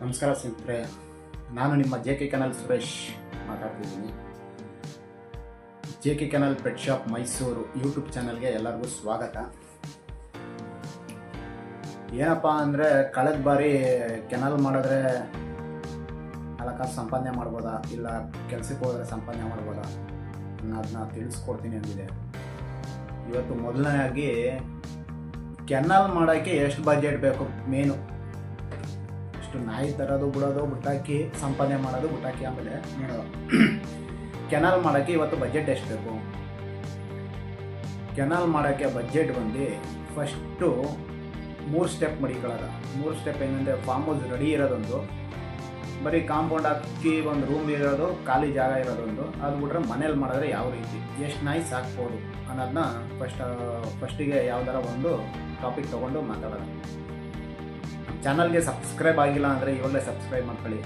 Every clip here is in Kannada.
ನಮಸ್ಕಾರ ಸ್ನೇಹಿತರೆ, ನಾನು ನಿಮ್ಮ JK ಕೆನಲ್ ಸುರೇಶ್ ಮಾತಾಡ್ತಿದ್ದೀನಿ. JK kennel pet shop Mysuru YouTube ಚಾನಲ್ಗೆ ಎಲ್ಲರಿಗೂ ಸ್ವಾಗತ. ಏನಪ್ಪ ಅಂದರೆ, ಕಳೆದ ಬಾರಿ ಕೆನಲ್ ಮಾಡಿದ್ರೆ ಹಣಕಾಸು ಸಂಪಾದನೆ ಮಾಡ್ಬೋದಾ, ಇಲ್ಲ ಕೆಲಸಕ್ಕೆ ಹೋದರೆ ಸಂಪಾದನೆ ಮಾಡ್ಬೋದಾ ಅನ್ನೋದನ್ನ ತಿಳಿಸ್ಕೊಡ್ತೀನಿ ಅಂದಿದೆ. ಇವತ್ತು ಮೊದಲನೇದಾಗಿ ಕೆನಲ್ ಮಾಡೋಕ್ಕೆ ಎಷ್ಟು ಬಜೆಟ್ ಬೇಕು, ಮೇನು ನಾಯಿ ತರೋದು, ಬಿಡೋದು, ಬುಟ್ಟಾಕಿ ಸಂಪಾದನೆ ಮಾಡೋದು, ಬುಟ್ಟಾಕಿ ಆಮೇಲೆ ನೋಡೋದು. ಕೆನಲ್ ಮಾಡೋಕ್ಕೆ ಇವತ್ತು ಬಜೆಟ್ ಎಷ್ಟು ಬೇಕು? ಕೆನಲ್ ಮಾಡೋಕ್ಕೆ ಬಜೆಟ್ ಬಂದು ಫಸ್ಟು 3 ಸ್ಟೆಪ್ ಮಡಿಕೊಳ್ಳೋದು. 3 ಸ್ಟೆಪ್ ಏನಂದರೆ, ಫಾರ್ಮ್ ಹೌಸ್ ರೆಡಿ ಇರೋದೊಂದು, ಬರೀ ಕಾಂಪೌಂಡ್ ಹಾಕಿ ಒಂದು ರೂಮ್ ಇರೋದು, ಖಾಲಿ ಜಾಗ ಇರೋದೊಂದು, ಅದು ಬಿಟ್ರೆ ಮನೇಲಿ ಮಾಡಿದ್ರೆ ಯಾವ ರೀತಿ ಎಷ್ಟು ನಾಯಿ ಸಾಕ್ಬೋದು ಅನ್ನೋದನ್ನ ಫಸ್ಟಿಗೆ ಯಾವ್ದಾರ ಒಂದು ಟಾಪಿಕ್ ತೊಗೊಂಡು ಮಾತಾಡೋಣ. ಚಾನಲ್ಗೆ ಸಬ್ಸ್ಕ್ರೈಬ್ ಆಗಿಲ್ಲ ಅಂದರೆ ಇವಾಗಲೇ ಸಬ್ಸ್ಕ್ರೈಬ್ ಮಾಡ್ಕೊಳ್ಳಿ.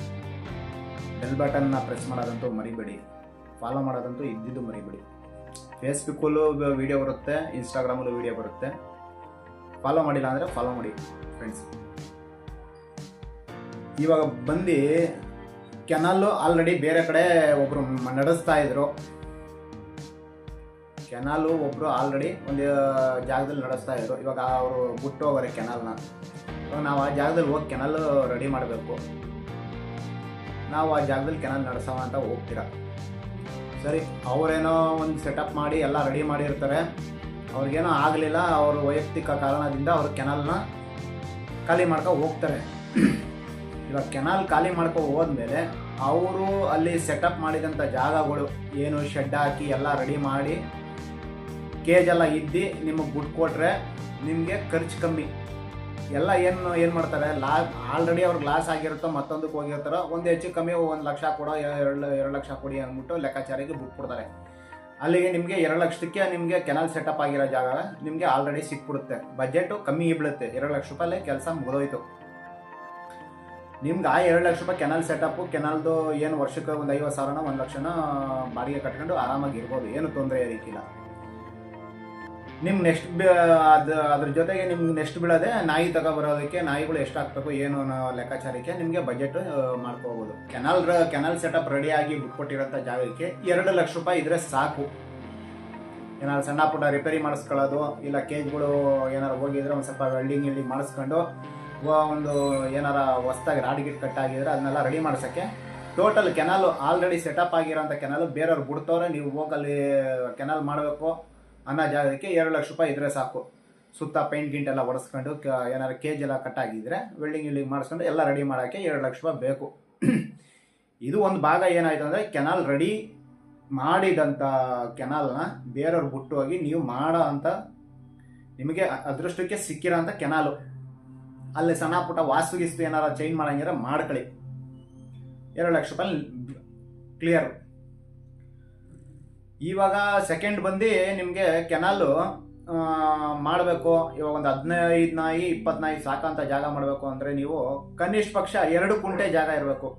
ಬೆಲ್ ಬಟನ್ನ ಪ್ರೆಸ್ ಮಾಡೋದಂತೂ ಮರಿಬೇಡಿ. ಫಾಲೋ ಮಾಡೋದಂತೂ ಇದ್ದಿದ್ದು ಮರಿಬೇಡಿ. ಫೇಸ್ಬುಕ್ಕಲ್ಲೂ ವೀಡಿಯೋ ಬರುತ್ತೆ, ಇನ್ಸ್ಟಾಗ್ರಾಮಲ್ಲೂ ವೀಡಿಯೋ ಬರುತ್ತೆ. ಫಾಲೋ ಮಾಡಿಲ್ಲ ಅಂದರೆ ಫಾಲೋ ಮಾಡಿ ಫ್ರೆಂಡ್ಸ್. ಇವಾಗ ಬಂದು ಕೆನಲ್ಲು ಆಲ್ರೆಡಿ ಬೇರೆ ಕಡೆ ಒಬ್ಬರು ನಡೆಸ್ತಾ ಇದ್ರು. ಕೆನಾಲು ಒಬ್ಬರು ಆಲ್ರೆಡಿ ಒಂದು ಜಾಗದಲ್ಲಿ ನಡೆಸ್ತಾ ಇದ್ರು. ಇವಾಗ ಅವರು ಬಿಟ್ಟು ಹೋಗೋರೆ ಕೆನಲ್ನ. ಇವಾಗ ನಾವು ಆ ಜಾಗದಲ್ಲಿ ಹೋಗಿ ಕೆನಲ್ ರೆಡಿ ಮಾಡಬೇಕು. ನಾವು ಆ ಜಾಗದಲ್ಲಿ ಕೆನಲ್ ನಡೆಸೋ ಅಂತ ಹೋಗ್ತೀರ. ಸರಿ, ಅವರೇನೋ ಒಂದು ಸೆಟಪ್ ಮಾಡಿ ಎಲ್ಲ ರೆಡಿ ಮಾಡಿರ್ತಾರೆ. ಅವ್ರಿಗೇನೋ ಆಗಲಿಲ್ಲ, ಅವ್ರ ವೈಯಕ್ತಿಕ ಕಾರಣದಿಂದ ಅವರು ಕೆನಲ್ನ ಖಾಲಿ ಮಾಡ್ಕೊ ಹೋಗ್ತಾರೆ. ಇವಾಗ ಕೆನಲ್ ಖಾಲಿ ಮಾಡ್ಕೊ ಹೋದ್ಮೇಲೆ ಅವರು ಅಲ್ಲಿ ಸೆಟಪ್ ಮಾಡಿದಂಥ ಜಾಗಗಳು ಏನು ಶೆಡ್ ಹಾಕಿ ಎಲ್ಲ ರೆಡಿ ಮಾಡಿ ಕೇಜೆಲ್ಲ ಇದ್ದು ನಿಮಗೆ ಬಿಟ್ಟು ಕೊಟ್ರೆ ನಿಮಗೆ ಖರ್ಚು ಕಮ್ಮಿ. ಎಲ್ಲ ಏನು ಮಾಡ್ತಾರೆ, ಆಲ್ರೆಡಿ ಅವ್ರಿಗೆ ಲಾಸ್ ಆಗಿರುತ್ತೋ ಮತ್ತೊಂದಕ್ಕೆ ಹೋಗಿರ್ತಾರೋ, ಒಂದು ಹೆಚ್ಚು ಕಮ್ಮಿ 1 ಲಕ್ಷ ಕೊಡೋ, 2 ಲಕ್ಷ ಕೊಡಿ ಅಂದ್ಬಿಟ್ಟು ಲೆಕ್ಕಾಚಾರಿಗೆ ಬಿಟ್ಬಿಡ್ತಾರೆ. ಅಲ್ಲಿಗೆ ನಿಮಗೆ 2 ಲಕ್ಷಕ್ಕೆ ನಿಮಗೆ ಕೆನಲ್ ಸೆಟಪ್ ಆಗಿರೋ ಜಾಗ ನಿಮಗೆ ಆಲ್ರೆಡಿ ಸಿಕ್ಬಿಡುತ್ತೆ. ಬಜೆಟು ಕಮ್ಮಿ ಬೀಳುತ್ತೆ. 2 ಲಕ್ಷ ರೂಪಾಯಲ್ಲೇ ಕೆಲಸ ಮುಗಿದೋಯ್ತು. ನಿಮ್ಗೆ ಆ 2 ಲಕ್ಷ ರೂಪಾಯಿ ಕೆನಲ್ ಸೆಟಪ್ಪು, ಕೆನಲ್ದು ಏನು ವರ್ಷಕ್ಕೆ ಒಂದು 50,000 1 ಲಕ್ಷನ ಬಾಡಿಗೆ ಕಟ್ಕೊಂಡು ಆರಾಮಾಗಿ ಇರ್ಬೋದು, ಏನು ತೊಂದರೆ ಇರೋಕ್ಕಿಲ್ಲ. ನಿಮ್ಗೆ ಅದ್ರ ಜೊತೆಗೆ ನಿಮ್ಗೆ ನೆಕ್ಸ್ಟ್ ಬೀಳೋದೆ ನಾಯಿ ತಗೊಬರೋದಕ್ಕೆ. ನಾಯಿಗಳು ಎಷ್ಟು ಹಾಕ್ಬೇಕು ಏನು ಅನ್ನೋ ಲೆಕ್ಕಾಚಾರಕ್ಕೆ ನಿಮಗೆ ಬಜೆಟ್ ಮಾಡ್ಕೋಬೋದು. ಕೆನಲ್ ಸೆಟಪ್ ರೆಡಿಯಾಗಿ ಬಿಟ್ಕೊಟ್ಟಿರೋಂಥ ಜಾಗಕ್ಕೆ 2 ಲಕ್ಷ ರೂಪಾಯಿ ಇದ್ರೆ ಸಾಕು. ಏನಾದ್ರು ಸಣ್ಣ ಪುಟ್ಟ ರಿಪೇರಿ ಮಾಡಿಸ್ಕೊಳ್ಳೋದು, ಇಲ್ಲ ಕೇಜ್ಗಳು ಏನಾರು ಹೋಗಿದ್ರೆ ಒಂದು ಸ್ವಲ್ಪ ವೆಲ್ಡಿಂಗ್ ಮಾಡಿಸ್ಕೊಂಡು, ಒಂದು ಏನಾರ ಹೊಸ್ದಾಗಿ ರಾಡ್ ಗಿಟ್ ಕಟ್ಟಾಗಿದ್ರೆ ಅದನ್ನೆಲ್ಲ ರೆಡಿ ಮಾಡ್ಸೋಕ್ಕೆ ಟೋಟಲ್ ಕೆನಲ್ ಆಲ್ರೆಡಿ ಸೆಟಪ್ ಆಗಿರೋಂಥ ಕೆನಲ್ ಬೇರೆಯವ್ರು ಬಿಡ್ತವ್ರೆ, ನೀವು ಹೋಗಲ್ಲಿ ಕೆನಲ್ ಮಾಡಬೇಕು ಅನ್ನೋ ಜಾಗಕ್ಕೆ 2 ಲಕ್ಷ ರೂಪಾಯಿ ಇದ್ರೆ ಸಾಕು. ಸುತ್ತ ಪೇಂಟ್ ಗಿಂಟ್ ಎಲ್ಲ ಹೊಡೆಸ್ಕೊಂಡು, ಏನಾರು ಕೇಜ್ ಎಲ್ಲ ಕಟ್ಟಾಗಿದ್ರೆ ವೆಲ್ಡಿಂಗ್ ಮಾಡಿಸ್ಕೊಂಡು ಎಲ್ಲ ರೆಡಿ ಮಾಡೋಕ್ಕೆ 2 ಲಕ್ಷ ರೂಪಾಯಿ ಬೇಕು. ಇದು ಒಂದು ಭಾಗ. ಏನಾಯಿತು ಅಂದರೆ, ಕೆನಲ್ ರೆಡಿ ಮಾಡಿದಂಥ ಕೆನಲ್ನ ಬೇರೆಯವ್ರು ಬಿಟ್ಟು ಹೋಗಿ ನೀವು ಮಾಡೋ ಅಂಥ ನಿಮಗೆ ಅದೃಷ್ಟಕ್ಕೆ ಸಿಕ್ಕಿರೋ ಅಂಥ ಕೆನಾಲು, ಅಲ್ಲಿ ಸಣ್ಣ ಪುಟ್ಟ ವಾಸ್ತುಗಿಸ್ತು ಏನಾರ ಚೇಂಜ್ ಮಾಡಂಗಿದ್ರೆ ಮಾಡ್ಕೊಳ್ಳಿ. 2 ಲಕ್ಷ ರೂಪಾಯಿ ಕ್ಲಿಯರ್. ಇವಾಗ ಸೆಕೆಂಡ್ ಬಂದು ನಿಮಗೆ ಕೆನಾಲು ಮಾಡಬೇಕು. ಇವಾಗ ಒಂದು 15 ನಾಯಿ 20 ನಾಯಿ ಸಾಕಂತ ಜಾಗ ಮಾಡಬೇಕು ಅಂದರೆ ನೀವು ಕನಿಷ್ಠ ಪಕ್ಷ 2 ಕುಂಟೆ ಜಾಗ ಇರಬೇಕು.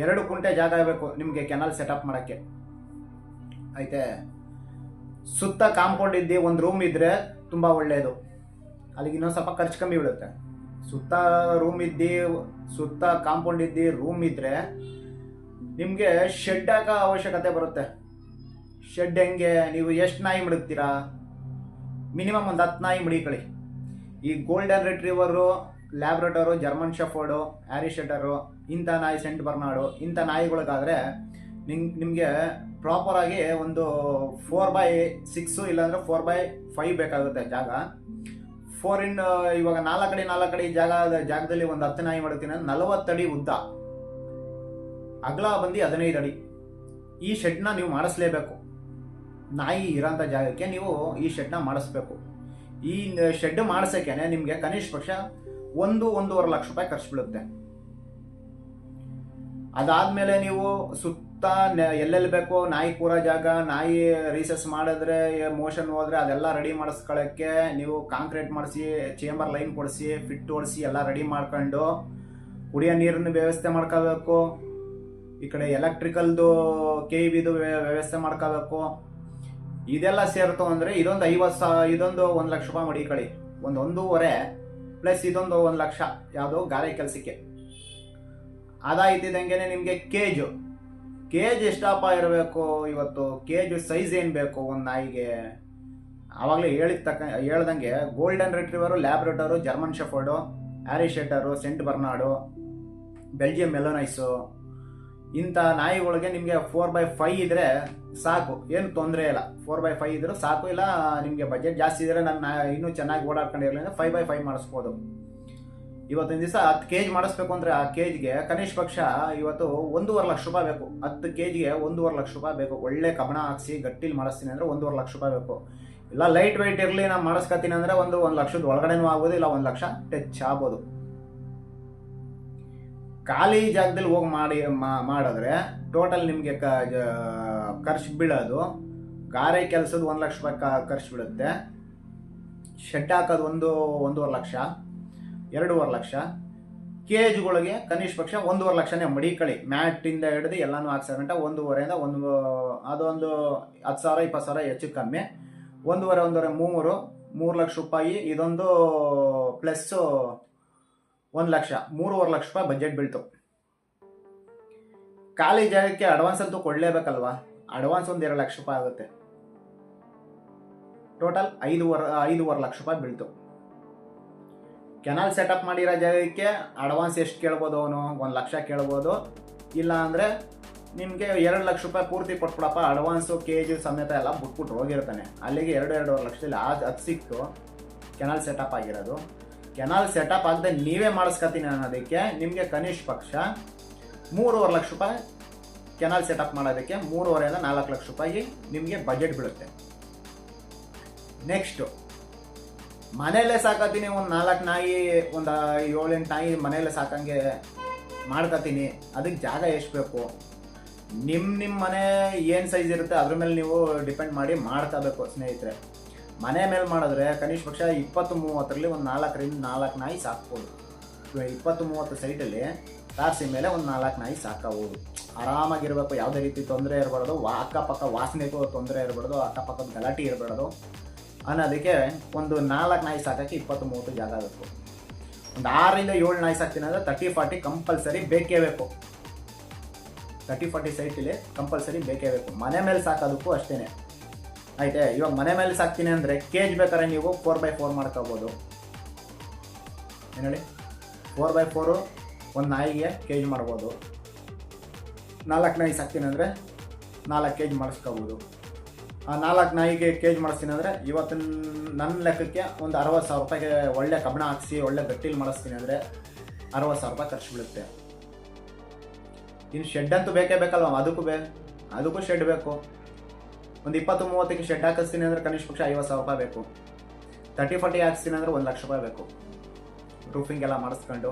2 ಕುಂಟೆ ಜಾಗ ಇರಬೇಕು ನಿಮಗೆ ಕೆನಲ್ ಸೆಟಪ್ ಮಾಡೋಕ್ಕೆ. ಆಯ್ತೆ, ಸುತ್ತ ಕಾಂಪೌಂಡ್ ಇದ್ದು ಒಂದು ರೂಮ್ ಇದ್ದರೆ ತುಂಬ ಒಳ್ಳೆಯದು. ಅಲ್ಲಿಗೆ ಇನ್ನೊಂದು ಸ್ವಲ್ಪ ಖರ್ಚು ಕಮ್ಮಿ ಬೀಳುತ್ತೆ. ಸುತ್ತ ರೂಮ್ ಇದ್ದು, ಸುತ್ತ ಕಾಂಪೌಂಡ್ ಇದ್ದು ರೂಮ್ ಇದ್ದರೆ ನಿಮಗೆ ಶೆಡ್ ಹಾಕೋ ಅವಶ್ಯಕತೆ ಬರುತ್ತೆ. ಶೆಡ್ ಹೆಂಗೆ, ನೀವು ಎಷ್ಟು ನಾಯಿ ಮಡಗ್ತೀರಾ? ಮಿನಿಮಮ್ ಒಂದು 10 ನಾಯಿ ಮಡಿಕೊಳ್ಳಿ. ಈ ಗೋಲ್ಡನ್ ರಿಟ್ರೀವರು, ಲ್ಯಾಬ್ರಟೋರು, ಜರ್ಮನ್ ಶೆಫರ್ಡು, ಹ್ಯಾರಿಶೆಟರು, ಇಂಥ ನಾಯಿ, ಸೆಂಟ್ ಬರ್ನಾಡು, ಇಂಥ ನಾಯಿಗಳಿಗಾದರೆ ನಿಮಗೆ ಪ್ರಾಪರಾಗಿ ಒಂದು 4x6 ಇಲ್ಲಾಂದರೆ 4x5 ಬೇಕಾಗುತ್ತೆ ಜಾಗ. ಇವಾಗ 4 ಅಡಿ ಜಾಗದಲ್ಲಿ ಒಂದು 10 ನಾಯಿ ಮಾಡ್ತೀನಿ, 40 ಅಡಿ ಉದ್ದ, ಅಗಲ ಬಂದು 15 ಅಡಿ. ಈ ಶೆಡ್ನ ನೀವು ಮಾಡಿಸ್ಲೇಬೇಕು. ನಾಯಿ ಇರೋಂಥ ಜಾಗಕ್ಕೆ ನೀವು ಈ ಶೆಡ್ನ ಮಾಡಿಸ್ಬೇಕು. ಈ ಶೆಡ್ ಮಾಡಿಸೋಕೆ ನಿಮಗೆ ಕನಿಷ್ಠ ಪಕ್ಷ 1-1.5 ಲಕ್ಷ ರೂಪಾಯಿ ಖರ್ಚು ಬೀಳುತ್ತೆ. ಅದಾದಮೇಲೆ ನೀವು ಸುತ್ತ ಎಲ್ಲೆಲ್ಲಿ ಬೇಕೋ ನಾಯಿ ಕೂರೋ ಜಾಗ, ನಾಯಿ ರೀಸೆಸ್ ಮಾಡಿದ್ರೆ, ಮೋಷನ್ ಹೋದರೆ ಅದೆಲ್ಲ ರೆಡಿ ಮಾಡಿಸ್ಕೊಳ್ಳೋಕ್ಕೆ ನೀವು ಕಾಂಕ್ರೀಟ್ ಮಾಡಿಸಿ, ಚೇಂಬರ್ ಲೈನ್ ಕೊಡಿಸಿ, ಫಿಟ್ ಹೊಡಿಸಿ ಎಲ್ಲ ರೆಡಿ ಮಾಡ್ಕೊಂಡು, ಕುಡಿಯೋ ನೀರಿನ ವ್ಯವಸ್ಥೆ ಮಾಡ್ಕೋಬೇಕು. ಈ ಕಡೆ ಎಲೆಕ್ಟ್ರಿಕಲ್ದು KEBದು ವ್ಯವಸ್ಥೆ ಮಾಡ್ಕೋಬೇಕು. ಇದೆಲ್ಲ ಸೇರ್ತು ಅಂದರೆ ಇದೊಂದು 1 ಲಕ್ಷ ರೂಪಾಯಿ ಮಡಿಕೊಳ್ಳಿ. 1.5 ಪ್ಲಸ್ ಇದೊಂದು 1,00,000 ಯಾವುದೋ ಗಾರೆ ಕೆಲಸಕ್ಕೆ. ಅದಾಯ್ತಿದ್ದಂಗೆ ನಿಮಗೆ ಕೇಜ್ ಎಷ್ಟಪ್ಪ ಇರಬೇಕು ಇವತ್ತು, ಕೇಜ್ ಸೈಜ್ ಏನು ಬೇಕು ಒಂದು ನಾಯಿಗೆ? ಆವಾಗಲೇ ಹೇಳ್ದಂಗೆ golden retriever, Labrador, German shepherd, Irish setter, Saint Bernard, Belgium Malinois, ಇಂಥ ನಾಯಿಗಳಿಗೆ ನಿಮಗೆ 4x5 ಇದ್ರೆ ಸಾಕು, ಏನು ತೊಂದರೆ ಇಲ್ಲ. 4x5 ಇದ್ರೆ ಸಾಕು. ಇಲ್ಲ ನಿಮಗೆ ಬಜೆಟ್ ಜಾಸ್ತಿ ಇದ್ರೆ ನಾನು ಇನ್ನೂ ಚೆನ್ನಾಗಿ ಓಡಾಡ್ಕೊಂಡಿರಲಿ ಅಂದರೆ 5x5 ಮಾಡಿಸ್ಬೋದು. ಇವತ್ತಿನ ದಿವಸ 10 kg ಮಾಡಿಸ್ಬೇಕು ಅಂದರೆ ಆ ಕೇಜ್ಗೆ ಕನಿಷ್ಠ ಪಕ್ಷ ಇವತ್ತು 1.5 ಲಕ್ಷ ರೂಪಾಯಿ ಬೇಕು. 10 kgಗೆ 1.5 ಲಕ್ಷ ರೂಪಾಯಿ ಬೇಕು. ಒಳ್ಳೆ ಕಬ್ಬಣ ಹಾಕ್ಸಿ ಗಟ್ಟಿಲಿ ಮಾಡಿಸ್ತೀನಿ ಅಂದರೆ 1.5 ಲಕ್ಷ ರೂಪಾಯಿ ಬೇಕು. ಇಲ್ಲ ಲೈಟ್ ವೆಯ್ಟ್ ಇರಲಿ ನಾನು ಮಾಡಿಸ್ಕೊತೀನಿ ಅಂದರೆ 1 ಲಕ್ಷದ ಒಳಗಡೆನೂ ಆಗ್ಬೋದು, ಇಲ್ಲ 1 ಲಕ್ಷ ಟಚ್ ಆಗ್ಬೋದು. ಖಾಲಿ ಜಾಗದಲ್ಲಿ ಹೋಗಿ ಮಾಡಿದ್ರೆ ಟೋಟಲ್ ನಿಮಗೆ ಖರ್ಚು ಬೀಳೋದು, ಗಾರೆ ಕೆಲಸದ 1 ಲಕ್ಷ ರೂಪಾಯಿ ಖರ್ಚು ಬೀಳುತ್ತೆ. ಶೆಡ್ ಹಾಕೋದು 1.5 ಲಕ್ಷ, 2.5 ಲಕ್ಷ. ಕೇಜ್ಗಳಿಗೆ ಕನಿಷ್ಠ ಪಕ್ಷ 1.5 ಲಕ್ಷನೇ ಮಡಿಕಳಿ. ಮ್ಯಾಟಿಂದ ಹಿಡಿದು ಎಲ್ಲನೂ ಹಾಕ್ಸೋಗಂಟ 1.5ರಿಂದ ಅದೊಂದು 10,000 20,000 ಹೆಚ್ಚು ಕಮ್ಮಿ. 1.5 3 ಲಕ್ಷ ರೂಪಾಯಿ. ಇದೊಂದು ಪ್ಲಸ್ಸು 1 ಲಕ್ಷ, 3.5 ಲಕ್ಷ ರೂಪಾಯಿ ಬಜೆಟ್ ಬೀಳ್ತು. ಖಾಲಿ ಜಾಗಕ್ಕೆ ಅಡ್ವಾನ್ಸ್ ಅಂತೂ ಕೊಡಲೇಬೇಕಲ್ವಾ? ಅಡ್ವಾನ್ಸ್ 2 ಲಕ್ಷ ರೂಪಾಯಿ ಆಗುತ್ತೆ. ಟೋಟಲ್ 5.5 ಲಕ್ಷ ರೂಪಾಯಿ ಬೀಳ್ತು. ಕೆನಾಲ್ ಸೆಟಪ್ ಮಾಡಿರೋ ಜಾಗಕ್ಕೆ ಅಡ್ವಾನ್ಸ್ ಎಷ್ಟು ಕೇಳ್ಬೋದು? ಅವನು 1 ಲಕ್ಷ ಕೇಳ್ಬೋದು. ಇಲ್ಲ ಅಂದರೆ ನಿಮಗೆ 2 ಲಕ್ಷ ರೂಪಾಯಿ ಪೂರ್ತಿ ಕೊಟ್ಬಿಡಪ್ಪ ಅಡ್ವಾನ್ಸು, ಕೇಜು ಸಮೇತ ಎಲ್ಲ ಬಿಟ್ಬಿಟ್ಟು ಹೋಗಿರ್ತಾನೆ. ಅಲ್ಲಿಗೆ 2.5 ಲಕ್ಷದಲ್ಲಿ ಅದು ಸಿಕ್ತು ಕೆನಾಲ್ ಸೆಟಪ್ ಆಗಿರೋದು. ಕೆನಾಲ್ ಸೆಟಪ್ ಆಗದೆ ನೀವೇ ಮಾಡಿಸ್ಕೊತೀನಿ ಅನ್ನೋದಕ್ಕೆ ನಿಮಗೆ ಕನಿಷ್ಠ ಪಕ್ಷ 3.5 ಲಕ್ಷ ರೂಪಾಯಿ ಕೆನಾಲ್ ಸೆಟಪ್ ಮಾಡೋದಕ್ಕೆ 3.5ರಿಂದ 4 ಲಕ್ಷ ರೂಪಾಯಿ ನಿಮಗೆ ಬಜೆಟ್ ಬೀಳುತ್ತೆ. ನೆಕ್ಸ್ಟು ಮನೆಯಲ್ಲೇ ಸಾಕತ್ತೀನಿ, ಒಂದು 4 ನಾಯಿ, ಒಂದು 7-8 ನಾಯಿ ಮನೆಯಲ್ಲೇ ಸಾಕಂಗೆ ಮಾಡ್ಕೊತೀನಿ. ಅದಕ್ಕೆ ಜಾಗ ಎಷ್ಟು ಬೇಕು? ನಿಮ್ಮ ಮನೆ ಏನು ಸೈಜ್ ಇರುತ್ತೆ ಅದ್ರ ಮೇಲೆ ನೀವು ಡಿಪೆಂಡ್ ಮಾಡಿ ಮಾಡ್ಕೋಬೇಕು ಸ್ನೇಹಿತರೆ. ಮನೆ ಮೇಲೆ ಮಾಡಿದ್ರೆ ಕನಿಷ್ಠ ಪಕ್ಷ 20-30ರಲ್ಲಿ ಒಂದು 4ರಿಂದ 4 ನಾಯಿ ಸಾಕ್ಬೋದು. 20-30 ಸೈಟಲ್ಲಿ ತಾರಸಿ ಮೇಲೆ ಒಂದು 4 ನಾಯಿ ಸಾಕಬಹುದು. ಆರಾಮಾಗಿರ್ಬೇಕು, ಯಾವುದೇ ರೀತಿ ತೊಂದರೆ ಇರಬಾರ್ದು, ಅಕ್ಕಪಕ್ಕ ವಾಸನೆಗೂ ತೊಂದರೆ ಇರಬಾರ್ದು, ಅಕ್ಕಪಕ್ಕದ ಗಲಾಟೆ ಇರಬಾರ್ದು ಅನ್ನೋದಕ್ಕೆ ಒಂದು 4 ನಾಯಿ ಸಾಕೋಕ್ಕೆ 20-30 ಜಾಗ ಬೇಕು. ಒಂದು 6ರಿಂದ 7 ನಾಯಿ ಸಾಕ್ತೀನಿ ಅಂದರೆ 30-40 ಕಂಪಲ್ಸರಿ ಬೇಕೇ ಬೇಕು. 30-40 ಸೈಟಲ್ಲಿ ಕಂಪಲ್ಸರಿ ಬೇಕೇ ಬೇಕು. ಮನೆ ಮೇಲೆ ಸಾಕೋದಕ್ಕೂ ಅಷ್ಟೇ. ಆಯ್ತಾ? ಇವಾಗ ಮನೆ ಮೇಲೆ ಸಾಕ್ತೀನಿ ಅಂದರೆ ಕೇಜ್ ಬೇಕಾದ್ರೆ ನೀವು 4x4 ಮಾಡ್ಕೋಬೋದು. ಏನು ಹೇಳಿ, 4x4 ಒಂದು ನಾಯಿಗೆ ಕೇಜ್ ಮಾಡ್ಬೋದು. 4 ನಾಯಿ ಸಾಕ್ತೀನಿ ಅಂದರೆ 4 ಕೇಜ್ ಮಾಡಿಸ್ಕೋಬೋದು. ಆ 4 ನಾಯಿಗೆ ಕೇಜ್ ಮಾಡಿಸ್ತೀನಿ ಅಂದರೆ ಇವತ್ತು ನನ್ನ ಲೆಕ್ಕಕ್ಕೆ ಒಂದು 60,000 ರೂಪಾಯಿಗೆ ಒಳ್ಳೆ ಕಬ್ಬಣ ಹಾಕ್ಸಿ ಒಳ್ಳೆ ಗಟ್ಟಿಲಿ ಮಾಡಿಸ್ತೀನಿ ಅಂದರೆ 60,000 ರೂಪಾಯಿ ಖರ್ಚು ಬೀಳುತ್ತೆ. ಇನ್ನು ಶೆಡ್ ಅಂತೂ ಬೇಕೇ ಬೇಕಲ್ವ? ಅದಕ್ಕೂ ಶೆಡ್ ಬೇಕು. ಒಂದು 20-30ಕ್ಕೆ ಶೆಡ್ ಹಾಕಿಸ್ತೀನಿ ಅಂದರೆ ಕನಿಷ್ಠ ಪಕ್ಷ 50,000 ರೂಪಾಯಿ ಬೇಕು. 30-40 ಹಾಕಿಸ್ತೀನಿ ಅಂದರೆ 1 ಲಕ್ಷ ರೂಪಾಯಿ ಬೇಕು. ರೂಫಿಂಗ್ ಎಲ್ಲ ಮಾಡಿಸ್ಕೊಂಡು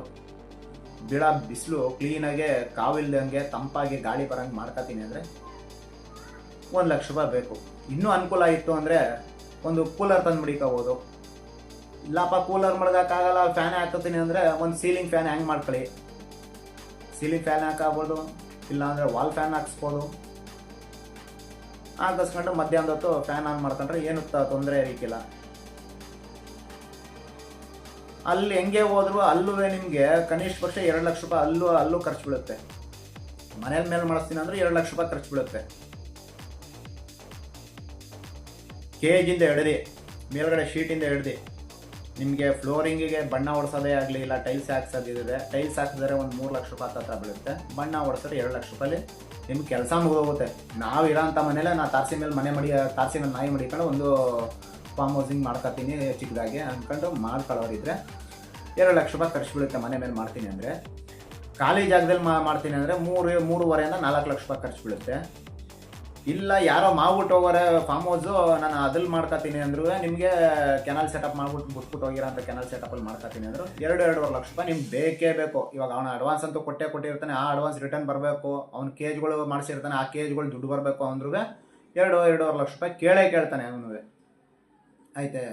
ಬಿಸಿಲು ಕ್ಲೀನಾಗೆ ಕಾವಿಲ್ದಂಗೆ ತಂಪಾಗಿ ಗಾಳಿ ಬರೋಂಗೆ ಮಾಡ್ಕೊತೀನಿ ಅಂದರೆ 1 ಲಕ್ಷ ರೂಪಾಯಿ ಬೇಕು. ಇನ್ನೂ ಅನುಕೂಲ ಇತ್ತು ಅಂದರೆ ಒಂದು ಕೂಲರ್ ತಂದು ಮಡಿಕೋಬೋದು. ಇಲ್ಲಪ್ಪ ಕೂಲರ್ ಮಡ್ಗೋಕ್ಕಾಗಲ್ಲ, ಫ್ಯಾನ್ ಹಾಕೋತೀನಿ ಅಂದರೆ ಒಂದು ಸೀಲಿಂಗ್ ಫ್ಯಾನ್ ಹ್ಯಾಂಗ್ ಮಾಡ್ಕೊಳ್ಳಿ. ಸೀಲಿಂಗ್ ಫ್ಯಾನ್ ಹಾಕೋಬೋದು, ಇಲ್ಲಾಂದರೆ ವಾಲ್ ಫ್ಯಾನ್ ಹಾಕ್ಸ್ಬೋದು. ಹಾಕಿಸ್ಕೊಂಡು ಮಧ್ಯಾಹ್ನದ ಹೊತ್ತು ಫ್ಯಾನ್ ಆನ್ ಮಾಡ್ಕೊಂಡ್ರೆ ಏನು ತೊಂದರೆ ಇರಕ್ಕಿಲ್ಲ. ಅಲ್ಲಿ ಹೆಂಗೆ ಹೋದ್ರು ಅಲ್ಲೂ ನಿಮಗೆ ಕನಿಷ್ಠ ಪಕ್ಷ 2 ಲಕ್ಷ ರೂಪಾಯಿ ಅಲ್ಲೂ ಖರ್ಚು ಬೀಳುತ್ತೆ. ಮನೇಲಿ ಮೇಲೆ ಮಾಡಿಸ್ತೀನಿ ಅಂದರೆ 2 ಲಕ್ಷ ರೂಪಾಯಿ ಖರ್ಚು ಬೀಳುತ್ತೆ. ಕೇಜಿಂದ ಹಿಡ್ದು ಮೇಲ್ಗಡೆ ಶೀಟಿಂದ ಹಿಡ್ದು ನಿಮಗೆ ಫ್ಲೋರಿಂಗಿಗೆ ಬಣ್ಣ ಹೊಡ್ಸೋದೇ ಆಗಲಿ, ಇಲ್ಲ ಟೈಲ್ಸ್ ಹಾಕ್ಸೋದಿದೆ. ಟೈಲ್ಸ್ ಹಾಕಿದ್ರೆ ಒಂದು 3 ಲಕ್ಷ ರೂಪಾಯಿ ಹತ್ರ ಬೀಳುತ್ತೆ. ಬಣ್ಣ ಹೊಡ್ಸಿದ್ರೆ 2 ಲಕ್ಷ ರೂಪಾಯಿ ನಿಮ್ಗೆ ಕೆಲಸ ಮುಗಿದೋಗುತ್ತೆ. ನಾವು ಇರೋಂಥ ಮನೇಲೆ ನಾನು ತಾರಸಿ ಮೇಲೆ ನಾಯಿ ಮಡಿಕೊಂಡು ಒಂದು ಫಾರ್ಮ್ ಹೌಸಿಂಗ್ ಮಾಡ್ಕೊತೀನಿ ಚಿಕ್ಕದಾಗಿ ಅಂದ್ಕೊಂಡು ಮಾಡ್ಕೊಳ್ಳೋರಿದ್ರೆ 2 ಲಕ್ಷ ರೂಪಾಯಿ ಖರ್ಚು ಬೀಳುತ್ತೆ ಮನೆ ಮೇಲೆ ಮಾಡ್ತೀನಿ ಅಂದರೆ. ಖಾಲಿ ಜಾಗದಲ್ಲಿ ಮಾಡ್ತೀನಿ ಅಂದರೆ 3.5ರಿಂದ 4 ಲಕ್ಷ ರೂಪಾಯಿ ಖರ್ಚು ಬೀಳುತ್ತೆ. ಇಲ್ಲ ಯಾರೋ ಮಾಡ್ಬಿಟ್ಟು ಹೋಗೋರೆ ಫಾರ್ಮ್ ಹೌಸು ನಾನು ಅದ್ರಲ್ಲಿ ಮಾಡ್ಕೊತೀನಿ ಅಂದ್ರೂ ನಿಮಗೆ ಕೆನಾಲ್ ಸೆಟಪ್ ಬಿಟ್ಬಿಟ್ಟು ಹೋಗಿರೋಂಥ ಕೆನಾಲ್ ಸೆಟಪಲ್ಲಿ ಮಾಡ್ಕೊತೀನಿ ಅಂದರು 2-2.5 ಲಕ್ಷ ರೂಪಾಯಿ ನಿಮ್ಗೆ ಬೇಕೇ ಬೇಕು. ಇವಾಗ ಅವನ ಅಡ್ವಾನ್ಸ್ ಅಂತೂ ಕೊಟ್ಟಿರ್ತಾನೆ, ಆ ಅಡ್ವಾನ್ಸ್ ರಿಟರ್ನ್ ಬರಬೇಕು. ಅವ್ನ ಕೇಜ್ಗಳು ಮಾಡಿಸಿರ್ತಾನೆ, ಆ ಕೇಜ್ಗಳು ದುಡ್ಡು ಬರಬೇಕು ಅಂದ್ರೂ 2-2.5 ಲಕ್ಷ ರೂಪಾಯಿ ಕೇಳ್ತಾನೆ ಅವನು. ಆಯ್ತೆ?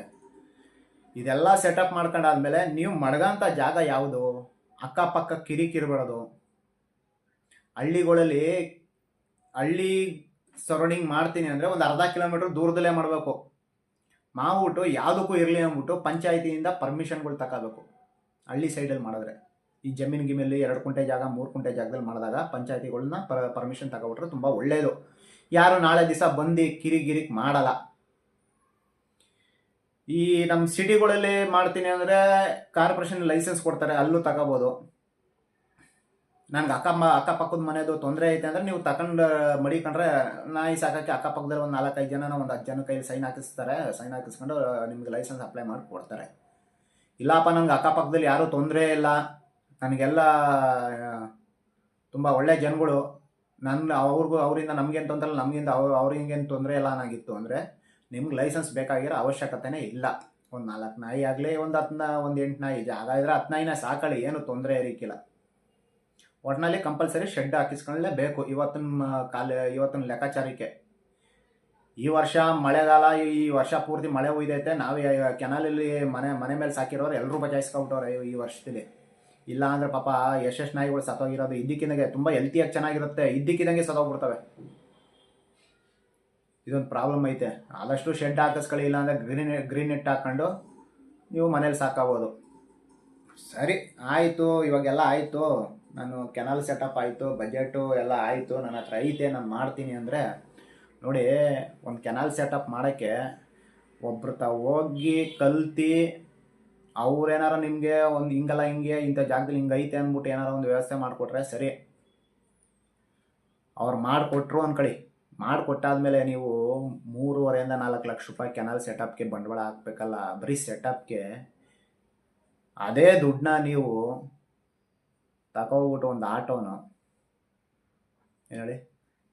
ಇದೆಲ್ಲ ಸೆಟಪ್ ಮಾಡ್ಕೊಂಡಾದ್ಮೇಲೆ ನೀವು ಮಡಗಂಥ ಜಾಗ ಯಾವುದು? ಅಕ್ಕಪಕ್ಕ ಕಿರಿಕಿರ್ಬಾರ್ದು. ಹಳ್ಳಿ ಸರೌಂಡಿಂಗ್ ಮಾಡ್ತೀನಿ ಅಂದರೆ ಒಂದು 1/2 ಕಿಲೋಮೀಟ್ರ್ ದೂರದಲ್ಲೇ ಮಾಡಬೇಕು. ಮಾಡ್ಬಿಟ್ಟು ಯಾವುದಕ್ಕೂ ಇರಲಿ ಅಂದ್ಬಿಟ್ಟು ಪಂಚಾಯತಿಯಿಂದ ಪರ್ಮಿಷನ್ಗಳು ತಗೋಬೇಕು. ಹಳ್ಳಿ ಸೈಡಲ್ಲಿ ಮಾಡಿದ್ರೆ. ಈ ಜಮೀನು ಗಿಮಲ್ಲಿ 2 ಕುಂಟೆ ಜಾಗ 3 ಕುಂಟೆ ಜಾಗದಲ್ಲಿ ಮಾಡಿದಾಗ ಪಂಚಾಯತಿಗಳನ್ನ ಪರ್ಮಿಷನ್ ತಗೊಬಿಟ್ರೆ ತುಂಬ ಒಳ್ಳೆಯದು. ಯಾರು ನಾಳೆ ದಿವಸ ಬಂದು ಕಿರಿಕ್ ಮಾಡಲ್ಲ. ಈ ನಮ್ಮ ಸಿಟಿಗಳಲ್ಲಿ ಮಾಡ್ತೀನಿ ಅಂದರೆ ಕಾರ್ಪೊರೇಷನ್ ಲೈಸೆನ್ಸ್ ಕೊಡ್ತಾರೆ, ಅಲ್ಲೂ ತಗೋಬೋದು. ನನಗೆ ಅಕ್ಕಪಕ್ಕದ ಮನೆದು ತೊಂದರೆ ಐತೆ ಅಂದರೆ ನೀವು ತಗೊಂಡು ಮಡಿಕೊಂಡ್ರೆ ನಾಯಿ ಸಾಕೋಕ್ಕೆ ಅಕ್ಕಪಕ್ಕದಲ್ಲಿ ಒಂದು 4-5 ಜನ ಒಂದು 10 ಜನ ಕೈಲಿ ಸೈನ್ ಹಾಕಿಸ್ಕೊಂಡು ನಿಮ್ಗೆ ಲೈಸೆನ್ಸ್ ಅಪ್ಲೈ ಮಾಡಿ ಕೊಡ್ತಾರೆ. ಇಲ್ಲಪ್ಪ ನನಗೆ ಅಕ್ಕಪಕ್ಕದಲ್ಲಿ ಯಾರೂ ತೊಂದರೆ ಇಲ್ಲ, ನನಗೆಲ್ಲ ತುಂಬ ಒಳ್ಳೆ ಜನಗಳು, ಅವರಿಂದ ನಮಗೇನು ತೊಂದರೆ ಇಲ್ಲ, ನಮಗಿಂದ ಅವ್ರಿಗೇನು ತೊಂದರೆ ಇಲ್ಲ ಅನ್ನೋಂಗಿತ್ತು ಅಂದರೆ ನಿಮ್ಗೆ ಲೈಸೆನ್ಸ್ ಬೇಕಾಗಿರೋ ಅವಶ್ಯಕತೆನೇ ಇಲ್ಲ. ಒಂದು 4 ನಾಯಿ ಆಗಲಿ, ಒಂದು 8 ನಾಯಿ ಜಾಗ ಇದ್ರೆ 10 ನಾಯಿನ ಸಾಕಳಿ, ಏನು ತೊಂದರೆ ಇರಕ್ಕಿಲ್ಲ. ಒಟ್ಟಿನಲ್ಲಿ ಕಂಪಲ್ಸರಿ ಶೆಡ್ ಹಾಕಿಸ್ಕೊಳ್ಳೇಬೇಕು ಇವತ್ತಿನ ಲೆಕ್ಕಾಚಾರಕ್ಕೆ. ಈ ವರ್ಷ ಮಳೆಗಾಲ, ಈ ವರ್ಷ ಪೂರ್ತಿ ಮಳೆ ಒಯ್ದೈತೆ. ನಾವು ಕೆನಾಲಲ್ಲಿ ಮನೆ ಮೇಲೆ ಸಾಕಿರೋರು ಎಲ್ಲರೂ ಬಚಾಯಿಸ್ಕೊಬಿಟ್ಟವ್ರೆ ಈ ವರ್ಷದಲ್ಲಿ. ಇಲ್ಲ ಅಂದರೆ ಪಾಪ ಎಷ್ಟೆಷ್ಟು ನಾಯಿಗಳು ಸತ್ತೋಗಿರೋದು. ಇದ್ದಕ್ಕಿದಂಗೆ ತುಂಬ ಹೆಲ್ತಿಯಾಗಿ ಚೆನ್ನಾಗಿರುತ್ತೆ, ಇದ್ದಕ್ಕಿದಂಗೆ ಸತ್ತೋಗ್ಬಿಡ್ತವೆ. ಇದೊಂದು ಪ್ರಾಬ್ಲಮ್ ಐತೆ. ಆದಷ್ಟು ಶೆಡ್ ಹಾಕಿಸ್ಕೊಳ್ಳಿ, ಇಲ್ಲ ಅಂದರೆ ಗ್ರೀನ್ ನೆಟ್ ಹಾಕ್ಕೊಂಡು ನೀವು ಮನೇಲಿ ಸಾಕೋಬೋದು. ಸರಿ ಆಯಿತು, ಇವಾಗೆಲ್ಲ ಆಯಿತು. ನಾನು ಕೆನಾಲ್ ಸೆಟಪ್ ಆಯಿತು, ಬಜೆಟು ಎಲ್ಲ ಆಯಿತು, ನನ್ನ ಹತ್ರ ಐತೆ, ನಾನು ಮಾಡ್ತೀನಿ ಅಂದರೆ ನೋಡಿ, ಒಂದು ಕೆನಾಲ್ ಸೆಟಪ್ ಮಾಡೋಕ್ಕೆ ಒಬ್ರು ಹೋಗಿ ಕಲ್ತು ಅವ್ರೇನಾರ ನಿಮಗೆ ಒಂದು ಹಿಂಗಲ್ಲ ಹಿಂಗೆ ಇಂಥ ಜಾಗದಲ್ಲಿ ಹಿಂಗೆ ಐತೆ ಅಂದ್ಬಿಟ್ಟು ಏನಾರ ಒಂದು ವ್ಯವಸ್ಥೆ ಮಾಡಿಕೊಟ್ರೆ ಸರಿ. ಅವ್ರು ಮಾಡಿಕೊಟ್ರು ಅಂದ್ಕೊಳ್ಳಿ, ಮಾಡಿಕೊಟ್ಟಾದ್ಮೇಲೆ ನೀವು 3.5 - 4 ಲಕ್ಷ ರೂಪಾಯಿ ಕೆನಾಲ್ ಸೆಟಪ್ಗೆ ಬಂಡವಾಳ ಹಾಕಬೇಕಲ್ಲ. ಬರೀ ಸೆಟಪ್ಗೆ ಅದೇ ದುಡ್ಡನ್ನ ನೀವು ತಗೋಬಿಟ್ಟು ಒಂದು ಆಟೋನೋ ಏನು ಹೇಳಿ,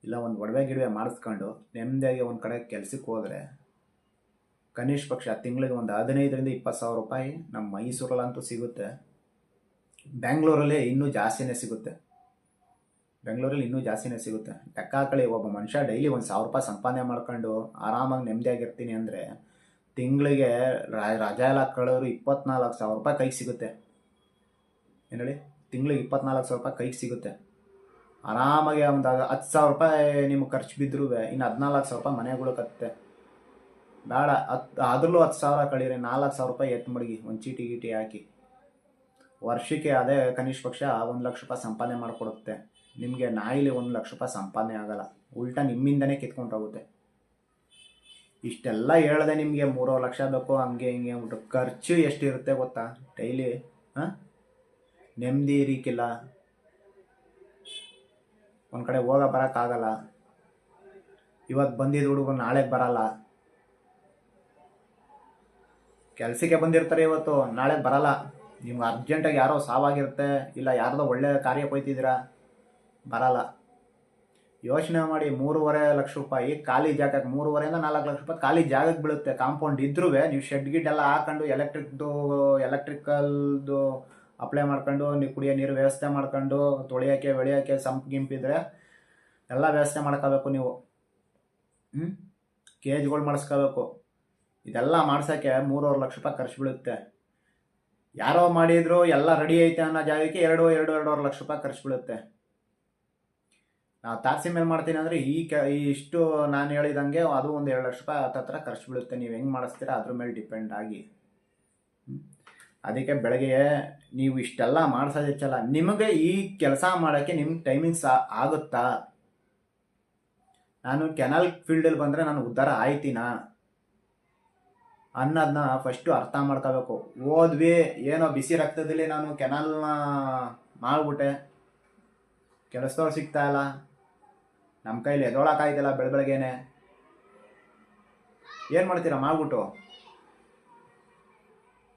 ಇಲ್ಲ ಒಂದು ಒಡವೆ ಮಾಡಿಸ್ಕೊಂಡು ನೆಮ್ಮದಿಯಾಗಿ ಒಂದು ಕಡೆ ಕೆಲಸಕ್ಕೆ ಹೋದರೆ ಕನಿಷ್ಠ ಪಕ್ಷ ತಿಂಗಳಿಗೆ ಒಂದು 15,000 - 20,000 ರೂಪಾಯಿ ನಮ್ಮ ಮೈಸೂರಲ್ಲಂತೂ ಸಿಗುತ್ತೆ. ಬೆಂಗಳೂರಲ್ಲಿ ಇನ್ನೂ ಜಾಸ್ತಿನೇ ಸಿಗುತ್ತೆ. ಲೆಕ್ಕ ಹಾಕೊಳ್ಳಿ, ಒಬ್ಬ ಮನುಷ್ಯ ಡೈಲಿ 1,000 ರೂಪಾಯಿ ಸಂಪಾದನೆ ಮಾಡ್ಕೊಂಡು ಆರಾಮಾಗಿ ನೆಮ್ಮದಿಯಾಗಿರ್ತೀನಿ ಅಂದರೆ ತಿಂಗಳಿಗೆ ರಜಾ ಎಲ್ಲ ಕಳೆದ್ರು 24,000 ರೂಪಾಯಿ ಕೈಗೆ ಸಿಗುತ್ತೆ. ಏನು ಹೇಳಿ, ತಿಂಗಳಿಗೆ 24,000 ರೂಪಾಯಿ ಕೈಗೆ ಸಿಗುತ್ತೆ. ಆರಾಮಾಗಿ ಒಂದು 10,000 ರೂಪಾಯಿ ನಿಮ್ಗೆ ಖರ್ಚು ಬಿದ್ದರೂ ಇನ್ನು 14,000 ರೂಪಾಯಿ ಮನೆಗಳು ಕತ್ತೆ ಬೇಡ. ಅದ್ರಲ್ಲೂ 10,000 ಕಳೀರಿ, 4,000 ರೂಪಾಯಿ ಎತ್ತು ಮಡಗಿ ಒಂದು ಚೀಟಿ ಹಾಕಿ ವರ್ಷಕ್ಕೆ ಅದೇ ಕನಿಷ್ಠ ಪಕ್ಷ 1 ಲಕ್ಷ ರೂಪಾಯಿ ಸಂಪಾದನೆ ಮಾಡಿಕೊಡುತ್ತೆ. ನಿಮಗೆ ನಾಯಿಲಿ 1 ಲಕ್ಷ ರೂಪಾಯಿ ಸಂಪಾದನೆ ಆಗಲ್ಲ, ಉಲ್ಟಾ ನಿಮ್ಮಿಂದನೇ ಕಿತ್ಕೊಂಡು ಹೋಗುತ್ತೆ. ಇಷ್ಟೆಲ್ಲ ಹೇಳ್ದೆ ನಿಮಗೆ 3 ಲಕ್ಷ ಬೇಕು ಹಂಗೆ ಹಿಂಗೆ ಅಂದ್ಬಿಟ್ಟು ಖರ್ಚು ಎಷ್ಟಿರುತ್ತೆ ಗೊತ್ತಾ ಡೈಲಿ? ನೆಮ್ಮದಿ ಇರಿಕಿಲ್ಲ, ಒಂದು ಕಡೆ ಬರೋಕ್ಕಾಗಲ್ಲ. ಇವತ್ತು ಬಂದಿದ್ದು ಹುಡುಗರು ನಾಳೆಗೆ ಬರಲ್ಲ, ಕೆಲಸಕ್ಕೆ ಬಂದಿರ್ತಾರೆ ಇವತ್ತು, ನಾಳೆಗೆ ಬರಲ್ಲ. ನಿಮ್ಗೆ ಅರ್ಜೆಂಟಾಗಿ ಯಾರೋ ಸಾವಾಗಿರುತ್ತೆ, ಇಲ್ಲ ಯಾರ್ದೋ ಒಳ್ಳೆ ಕಾರ್ಯಕ್ಕೆ ಹೋಯ್ತಿದ್ದೀರಾ, ಬರಲ್ಲ. ಯೋಚನೆ ಮಾಡಿ, 3.5 ಲಕ್ಷ ರೂಪಾಯಿ ಖಾಲಿ ಜಾಗಕ್ಕೆ, 3.5 - 4 ಲಕ್ಷ ರೂಪಾಯಿ ಖಾಲಿ ಜಾಗಕ್ಕೆ ಬೀಳುತ್ತೆ. ಕಾಂಪೌಂಡ್ ಇದ್ರೂ ನೀವು ಶೆಡ್ ಎಲ್ಲ ಹಾಕೊಂಡು ಎಲೆಕ್ಟ್ರಿಕಲ್ದು ಅಪ್ಲೈ ಮಾಡ್ಕೊಂಡು, ನೀವು ಕುಡಿಯೋ ನೀರು ವ್ಯವಸ್ಥೆ ಮಾಡ್ಕೊಂಡು, ತೊಳೆಯೋಕ್ಕೆ ಬೆಳೆಯೋಕ್ಕೆ ಗಿಂಪಿದ್ರೆ ಎಲ್ಲ ವ್ಯವಸ್ಥೆ ಮಾಡ್ಕೋಬೇಕು. ನೀವು ಕೇಜ್ಗಳು ಮಾಡಿಸ್ಕೋಬೇಕು. ಇದೆಲ್ಲ ಮಾಡ್ಸೋಕ್ಕೆ 3.5 ಲಕ್ಷ ರೂಪಾಯಿ ಖರ್ಚು ಬೀಳುತ್ತೆ. ಯಾರೋ ಮಾಡಿದ್ರು ಎಲ್ಲ ರೆಡಿ ಐತೆ ಅನ್ನೋ ಜಾಗಕ್ಕೆ 2.5 ಲಕ್ಷ ರೂಪಾಯಿ ಖರ್ಚು ಬೀಳುತ್ತೆ. ನಾವು ತಾರಸಿ ಮೇಲೆ ಮಾಡ್ತೀನಿ ಅಂದರೆ ಇಷ್ಟು ನಾನು ಹೇಳಿದಂಗೆ ಅದು ಒಂದು 2 ಲಕ್ಷ ರೂಪಾಯಿ ಹತ್ರ ಖರ್ಚು ಬೀಳುತ್ತೆ. ನೀವು ಹೆಂಗೆ ಮಾಡಿಸ್ತೀರಾ ಅದ್ರ ಮೇಲೆ ಡಿಪೆಂಡ್ ಆಗಿ. ಅದಕ್ಕೆ ಬೆಳಗ್ಗೆ ನೀವು ಇಷ್ಟೆಲ್ಲ ಮಾಡಿಸೋದು ಹೆಚ್ಚಲ್ಲ. ನಿಮಗೆ ಈ ಕೆಲಸ ಮಾಡೋಕ್ಕೆ ನಿಮ್ಗೆ ಟೈಮಿಂಗ್ಸ್ ಆಗುತ್ತಾ? ನಾನು ಕೆನಾಲ್ ಫೀಲ್ಡಲ್ಲಿ ಬಂದರೆ ನಾನು ಉದ್ಧಾರ ಆಯ್ತೀನಾ ಅನ್ನೋದನ್ನ ಫಸ್ಟು ಅರ್ಥ ಮಾಡ್ಕೋಬೇಕು. ಓದ್ವಿ, ಏನೋ ಬಿಸಿ ರಕ್ತದಲ್ಲಿ ನಾನು ಕೆನಾಲ್ನ ಮಾಡಿಬಿಟ್ಟೆ, ಕೆಲಸದವ್ರು ಸಿಗ್ತಾ ಇಲ್ಲ, ನಮ್ಮ ಕೈಲಿ ಎದೊಳಕ್ಕಾಯ್ತಲ್ಲ, ಬೆಳಗ್ಗೆನೆ ಏನು ಮಾಡ್ತೀರಾ? ಮಾಡ್ಬಿಟ್ಟು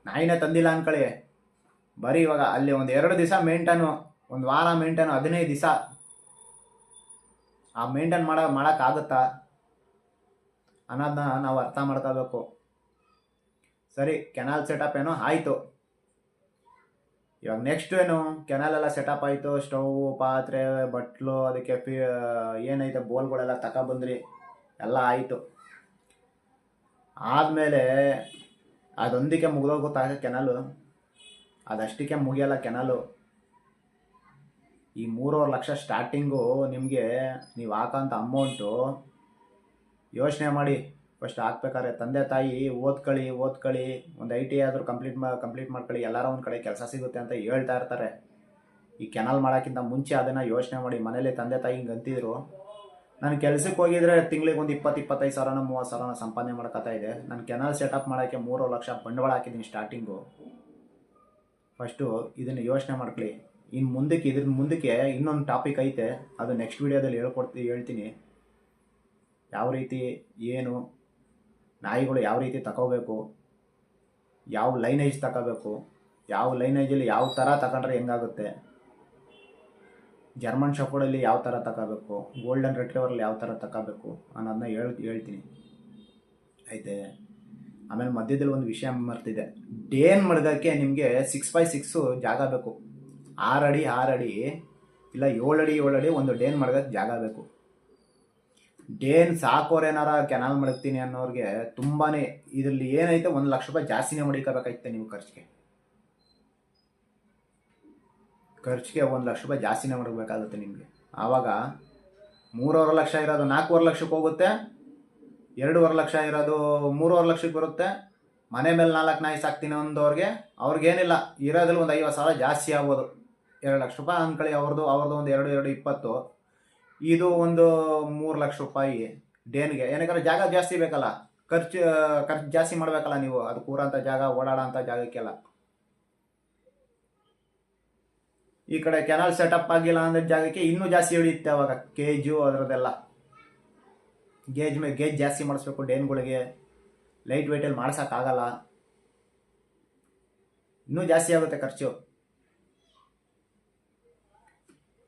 ನಾಯಿನೇ ತಂದಿಲ್ಲ ಅಂದ್ಕೊಳ್ಳಿ, ಬರೀ ಇವಾಗ ಅಲ್ಲಿ ಒಂದು 2 ದಿವಸ ಮೇಂಟೈನು, ಒಂದು ವಾರ ಮೇಂಟೈನು, 15 ದಿವಸ ಆ ಮೇಂಟೈನ್ ಮಾಡೋಕ್ಕಾಗುತ್ತಾ ಅನ್ನೋದನ್ನ ನಾವು ಅರ್ಥ ಮಾಡ್ಕೋಬೇಕು. ಸರಿ, ಕೆನಾಲ್ ಸೆಟಪ್ ಏನೋ ಆಯಿತು. ಇವಾಗ ನೆಕ್ಸ್ಟ್ ಏನು, ಕೆನಾಲೆಲ್ಲ ಸೆಟಪ್ ಆಯಿತು, ಸ್ಟವ್, ಪಾತ್ರೆ, ಬಟ್ಲು, ಅದಕ್ಕೆ ಏನೈತೆ ಬೋಲ್ಗಳೆಲ್ಲ ತಗೊಬಂದ್ರಿ, ಎಲ್ಲ ಆಯಿತು. ಆದಮೇಲೆ ಅದೊಂದಕ್ಕೆ ಮುಗಿದೋಗುತ್ತಾಗ ಕೆನಾಲು, ಅದಷ್ಟಕ್ಕೆ ಮುಗಿಯಲ್ಲ ಕೆನಾಲು. ಈ 3.5 ಲಕ್ಷ ಸ್ಟಾರ್ಟಿಂಗು ನಿಮಗೆ ನೀವು ಹಾಕೋಂಥ ಅಮೌಂಟು ಯೋಚನೆ ಮಾಡಿ. ಫಸ್ಟ್ ಹಾಕ್ಬೇಕಾದ್ರೆ ತಂದೆ ತಾಯಿ ಓದ್ಕೊಳ್ಳಿ ಒಂದು IT ಆದರೂ ಕಂಪ್ಲೀಟ್ ಮಾಡ್ಕೊಳ್ಳಿ, ಎಲ್ಲಾರ ಒಂದು ಕಡೆ ಕೆಲಸ ಸಿಗುತ್ತೆ ಅಂತ ಹೇಳ್ತಾ ಇರ್ತಾರೆ. ಈ ಕೆನಲ್ ಮಾಡೋಕ್ಕಿಂತ ಮುಂಚೆ ಅದನ್ನು ಯೋಚನೆ ಮಾಡಿ. ಮನೇಲಿ ತಂದೆ ತಾಯಿ ಹಿಂಗೆ ಅಂತಿದ್ರು, ನಾನು ಕೆಲಸಕ್ಕೆ ಹೋಗಿದ್ರೆ ತಿಂಗಳಿಗೆ ಒಂದು 20-25 ಸಾವಿರನ 30 ಸಾವಿರನ ಸಂಪಾದನೆ ಮಾಡ್ಕೊತಾ ಇದೆ. ನಾನು ಕೆನಲ್ ಸೆಟಪ್ ಮಾಡೋಕ್ಕೆ 3 ಲಕ್ಷ ಬಂಡವಾಳ ಹಾಕಿದ್ದೀನಿ ಸ್ಟಾರ್ಟಿಂಗು. ಫಸ್ಟು ಇದನ್ನು ಯೋಚನೆ ಮಾಡ್ಕೊಳ್ಳಿ. ಇದ್ರ ಮುಂದಕ್ಕೆ ಇನ್ನೊಂದು ಟಾಪಿಕ್ ಐತೆ, ಅದು ನೆಕ್ಸ್ಟ್ ವೀಡಿಯೋದಲ್ಲಿ ಹೇಳ್ತೀನಿ. ಯಾವ ರೀತಿ ಏನು ನಾಯಿಗಳು ಯಾವ ರೀತಿ ತಗೋಬೇಕು, ಯಾವ ಲೈನೇಜ್ ತಗೋಬೇಕು, ಯಾವ ಲೈನೇಜಲ್ಲಿ ಯಾವ ಥರ ತಗೊಂಡ್ರೆ ಹೆಂಗಾಗುತ್ತೆ, ಜರ್ಮನ್ ಶೆಫರ್ಡಲ್ಲಿ ಯಾವ ಥರ ತಗೋಬೇಕು, ಗೋಲ್ಡನ್ ರಿಟ್ರೀವರಲ್ಲಿ ಯಾವ ಥರ ತಗೋಬೇಕು ಅನ್ನೋದನ್ನ ಹೇಳ್ತೀನಿ ಐತೆ. ಆಮೇಲೆ ಮಧ್ಯದಲ್ಲಿ ಒಂದು ವಿಷಯ ಮರ್ತಿದೆ. ಡೇನ್ ಮಡಗೋಕ್ಕೆ ನಿಮಗೆ 6x6 ಜಾಗ ಬೇಕು. 6 ಅಡಿ ಇಲ್ಲ 7 ಅಡಿ ಒಂದು ಡೇನ್ ಮಡಗೋಕ್ಕೆ ಜಾಗ ಬೇಕು. ಡೇನ್ ಸಾಕೋರೇನಾರ ಕೆನಾಲ್ ಮಡಗ್ತೀನಿ ಅನ್ನೋರಿಗೆ ತುಂಬಾ ಇದರಲ್ಲಿ ಏನೈತೆ 1 ಲಕ್ಷ ರೂಪಾಯಿ ಜಾಸ್ತಿನೇ ಮಡಿಕೋಬೇಕಾಯ್ತೆ. ನೀವು ಖರ್ಚಿಗೆ 1 ಲಕ್ಷ ರೂಪಾಯಿ ಜಾಸ್ತಿನೇ ಮಡಗಬೇಕಾಗುತ್ತೆ ನಿಮಗೆ. ಆವಾಗ 3.5 ಲಕ್ಷ ಇರೋದು 4.5 ಲಕ್ಷಕ್ಕೆ ಹೋಗುತ್ತೆ, 2.5 ಲಕ್ಷ ಇರೋದು 3.5 ಲಕ್ಷಕ್ಕೆ ಬರುತ್ತೆ. ಮನೆ ಮೇಲೆ 4 ನಾಯಿ ಸಾಕ್ತೀನಿ ಅವ್ರಿಗೇನಿಲ್ಲ, ಇರೋದ್ರಲ್ಲಿ ಒಂದು 50 ಸಾವಿರ ಜಾಸ್ತಿ ಆಗ್ಬೋದು. 2 ಲಕ್ಷ ರೂಪಾಯಿ ಅಂದ್ಕೊಳ್ಳಿ ಅವ್ರದ್ದು ಒಂದು 2-20, ಇದು ಒಂದು 3 ಲಕ್ಷ ರೂಪಾಯಿ ಡೇನ್ಗೆ. ಏನಕ್ಕೆ ಜಾಗ ಜಾಸ್ತಿ ಬೇಕಲ್ಲ, ಖರ್ಚು ಜಾಸ್ತಿ ಮಾಡಬೇಕಲ್ಲ ನೀವು. ಅದು ಕೂರೋಂಥ ಜಾಗ, ಓಡಾಡೋಂಥ ಜಾಗಕ್ಕೆಲ್ಲ. ಈ ಕಡೆ ಕೆನಾಲ್ ಸೆಟಪ್ ಆಗಿಲ್ಲ ಅಂದ್ರೆ ಜಾಗಕ್ಕೆ ಇನ್ನೂ ಜಾಸ್ತಿ ಹಿಡಿಯುತ್ತೆ. ಅವಾಗ ಕೇಜು ಅದರದ್ದೆಲ್ಲ ಗೇಜ್ ಜಾಸ್ತಿ ಮಾಡಿಸ್ಬೇಕು ಡೇನ್ಗಳಿಗೆ. ಲೈಟ್ ವೆಯ್ಟಲ್ಲಿ ಮಾಡ್ಸೋಕ್ಕಾಗಲ್ಲ, ಇನ್ನೂ ಜಾಸ್ತಿ ಆಗುತ್ತೆ ಖರ್ಚು.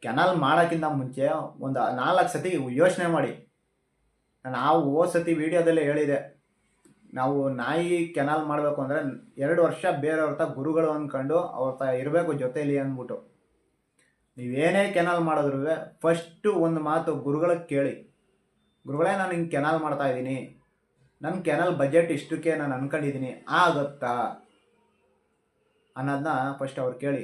ಕೆನಾಲ್ ಮಾಡೋಕ್ಕಿಂತ ಮುಂಚೆ ಒಂದು 4 ಸತಿ ಯೋಚನೆ ಮಾಡಿ. ನಾವು ಹೋದ ಸತಿ ವಿಡಿಯೋದಲ್ಲೇ ಹೇಳಿದೆ, ನಾವು ನಾಯಿ ಕೆನಾಲ್ ಮಾಡಬೇಕು ಅಂದರೆ 2 ವರ್ಷ ಬೇರೆಯವ್ರ ಗುರುಗಳು ಅಂದ್ಕೊಂಡು ಅವ್ರ ಇರಬೇಕು ಜೊತೆಯಲ್ಲಿ ಅಂದ್ಬಿಟ್ಟು. ನೀವೇನೇ ಕೆನಾಲ್ ಮಾಡಿದ್ರು ಫಸ್ಟು ಒಂದು ಮಾತು ಗುರುಗಳಿಗೆ ಕೇಳಿ, ಗುರುಗಳೇ ನಾನು ಹಿಂಗೆ ಕೆನಾಲ್ ಮಾಡ್ತಾ ಇದ್ದೀನಿ, ನನ್ನ ಕೆನಾಲ್ ಬಜೆಟ್ ಇಷ್ಟಕ್ಕೆ ನಾನು ಅಂದ್ಕೊಂಡಿದ್ದೀನಿ, ಆಗುತ್ತಾ ಅನ್ನೋದನ್ನ ಫಸ್ಟ್ ಅವ್ರು ಕೇಳಿ.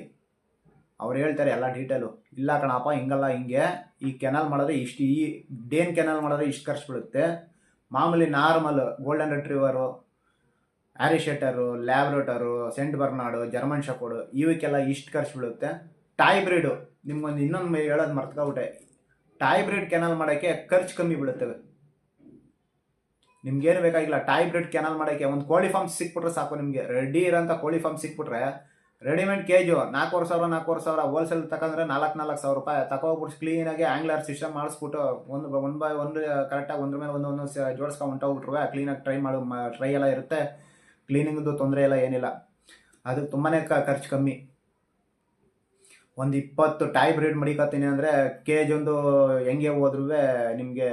ಅವ್ರು ಹೇಳ್ತಾರೆ ಎಲ್ಲ ಡೀಟೇಲು. ಇಲ್ಲ ಕಣಪ್ಪ ಹಿಂಗಲ್ಲ, ಹಿಂಗೆ ಈ ಕೆನಾಲ್ ಮಾಡಿದ್ರೆ ಇಷ್ಟು, ಈ ಡೇನ್ ಕೆನಾಲ್ ಮಾಡಿದ್ರೆ ಇಷ್ಟು ಖರ್ಚು ಬೀಳುತ್ತೆ. ಮಾಮೂಲಿ normal golden retriever, Irish setter, Labrador, Saint Bernard, German shepherd ಇವಕ್ಕೆಲ್ಲ ಇಷ್ಟು ಖರ್ಚು ಬೀಳುತ್ತೆ. ಟಾಯ್ ಬ್ರೀಡು ನಿಮ್ಗೊಂದು ಇನ್ನೊಂದು ಹೇಳೋದು ಮರ್ತ್ಕೊಬಿಟ್ಟೆ. ಟಾಯ್ ಬ್ರೀಡ್ ಕೆನಾಲ್ ಮಾಡೋಕ್ಕೆ ಖರ್ಚು ಕಮ್ಮಿ ಬೀಳುತ್ತವೆ. ನಿಮ್ಗೇನು ಬೇಕಾಗಿಲ್ಲ. ಟಾಯ್ ಬ್ರೀಡ್ ಕೆನಾಲ್ ಮಾಡೋಕ್ಕೆ ಒಂದು ಕೋಳಿ ಫಾರ್ಮ್ ಸಿಕ್ಬಿಟ್ರೆ ಸಾಕು. ನಿಮಗೆ ರೆಡಿ ಇರೋಂಥ ಕೋಳಿ ಫಾರ್ಮ್ ಸಿಕ್ಬಿಟ್ರೆ ರೆಡಿಮೇಡ್ ಕೇಜು 4,500 ಹೋಲ್ಸೇಲ್ ತಗೊಂಡ್ರೆ 4,000 ರೂಪಾಯಿ ತಗೋಬಿಟ್ಟು ಕ್ಲೀನಾಗಿ ಆಂಗ್ಲರ್ ಸಿಸ್ಟಮ್ ಮಾಡಿಸ್ಬಿಟ್ಟು ಒಂದು ಬೈ ಒಂದು ಕರೆಕ್ಟಾಗಿ ಒಂದ್ರ ಮೇಲೆ ಒಂದು ಜೋಡಿಸ್ಕೊಂಡು ಹೊಂಟೋಗ್ಬಿಟ್ರೆ ಕ್ಲೀನಾಗಿ ಟ್ರೈ ಎಲ್ಲ ಇರುತ್ತೆ. ಕ್ಲೀನಿಂಗ್ದು ತೊಂದರೆ ಎಲ್ಲ ಏನಿಲ್ಲ. ಅದಕ್ಕೆ ತುಂಬಾ ಖರ್ಚು ಕಮ್ಮಿ. ಒಂದು 20 ಟಾಯ್ ಬ್ರೀಡ್ ಮಡಿಕತ್ತೀನಿ ಅಂದರೆ ಕೇಜ್ ಒಂದು ಹೆಂಗೆ ಹೋದ್ರೂ ನಿಮಗೆ